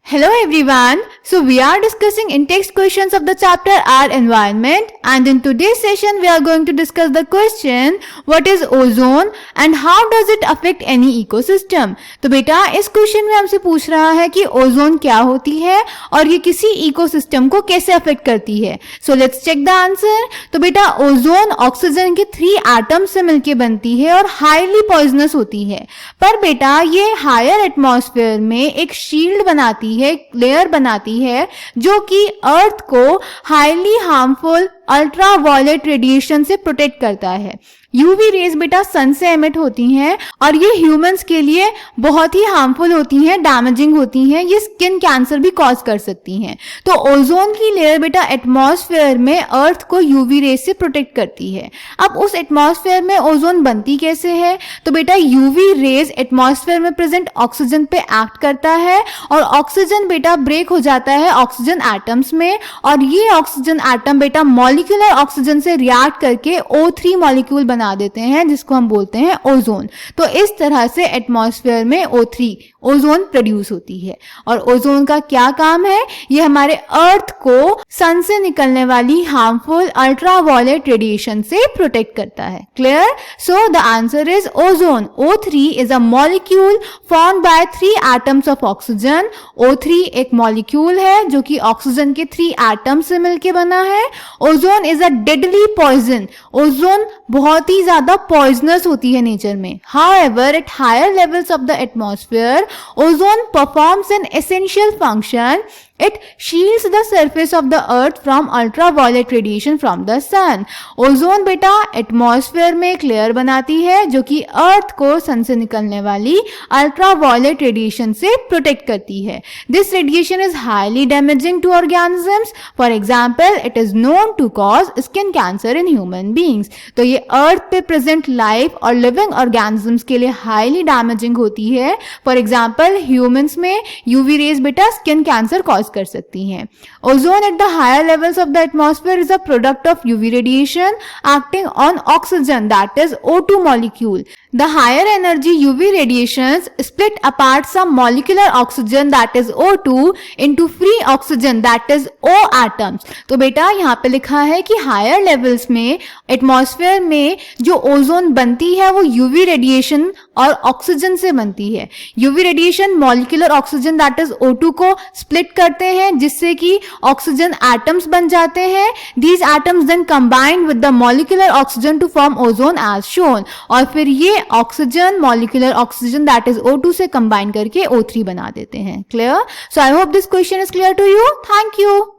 Hello everyone. So we are discussing in-text questions of the chapter Our Environment, and in today's session we are going to discuss the question what is ozone and how does it affect any ecosystem। तो बेटा इस question में हमसे पूछ रहा है कि ozone क्या होती है और ये किसी इकोसिस्टम को कैसे अफेक्ट करती है। So let's check the answer. तो बेटा ओजोन ऑक्सीजन के 3 एटम्स से मिलकर बनती है और हाईली पॉइजनस होती है, पर बेटा ये हायर एटमॉस्फेयर में एक शील्ड बनाती है, लेयर बनाती है जो कि अर्थ को हाईली हार्मफुल अल्ट्रावायलेट रेडिएशन से प्रोटेक्ट करता है। यूवी रेज बेटा सन से एमिट होती हैं और ये ह्यूमंस के लिए बहुत ही हार्मफुल होती हैं, डैमेजिंग होती हैं, ये स्किन कैंसर भी कॉज कर सकती हैं। तो ओजोन की लेयर बेटा एटमॉस्फेयर में अर्थ को यूवी रेज से प्रोटेक्ट करती है। अब उस एटमॉस्फेयर में ओजोन बनती कैसे है? तो बेटा यूवी रेज एटमॉस्फेयर में प्रेजेंट ऑक्सीजन पे एक्ट करता है और ऑक्सीजन बेटा ब्रेक हो जाता है ऑक्सीजन एटम्स में, और ये ऑक्सीजन एटम बेटा मॉलिक्यूलर ऑक्सीजन से रिएक्ट करके O3 मॉलिक्यूल बना देते हैं जिसको हम बोलते हैं ओजोन। तो इस तरह से एटमॉस्फेयर में O3 ओजोन प्रोड्यूस होती है। और ओजोन का क्या काम है? ये हमारे अर्थ को सन से निकलने वाली हार्मफुल अल्ट्रावायलेट रेडिएशन से प्रोटेक्ट करता है। Clear? So the answer is ozone. O3 is a molecule formed by 3 atoms of oxygen. O3 एक मॉलिक्यूल है जो कि ऑक्सीजन के 3 एटम से मिलकर बना है। Ozone is a deadly poison. Ozone बहुत ही ज्यादा पॉइजनस होती है नेचर में। However, at higher levels of the atmosphere, ozone performs an essential function. It shields the surface of the earth from ultraviolet radiation from the sun. Ozone बेटा atmosphere में एक layer बनाती है जो कि अर्थ को सन से निकलने वाली अल्ट्रावायलेट रेडिएशन से प्रोटेक्ट करती है। This radiation is highly damaging to organisms. For example, it is known to cause skin cancer in human beings. तो ये अर्थ पे प्रेजेंट लाइफ और लिविंग ऑर्गेनिजम्स के लिए हाईली डैमेजिंग होती है। फॉर एग्जाम्पल, ह्यूमंस में यूवी रेज बेटा स्किन कैंसर कॉज कर सकती हैं। Ozone at the higher levels of the atmosphere is a product of UV radiation acting on oxygen, that is O2 molecule. The higher energy UV radiations split apart some molecular oxygen that is O2 into free oxygen that is O atoms. तो बेटा यहाँ पे लिखा है कि higher levels में atmosphere में जो ओजोन बनती है वो यूवी रेडिएशन और ऑक्सीजन से बनती है। UV radiation molecular oxygen that is O2 को स्प्लिट करते हैं जिससे कि ऑक्सीजन एटम्स बन जाते हैं। These atoms then combined with the molecular oxygen to form ozone as shown, और फिर ये oxygen molecular oxygen that is O2 से कंबाइन करके O3 बना देते हैं। Clear? So I hope this question is clear to you. Thank you.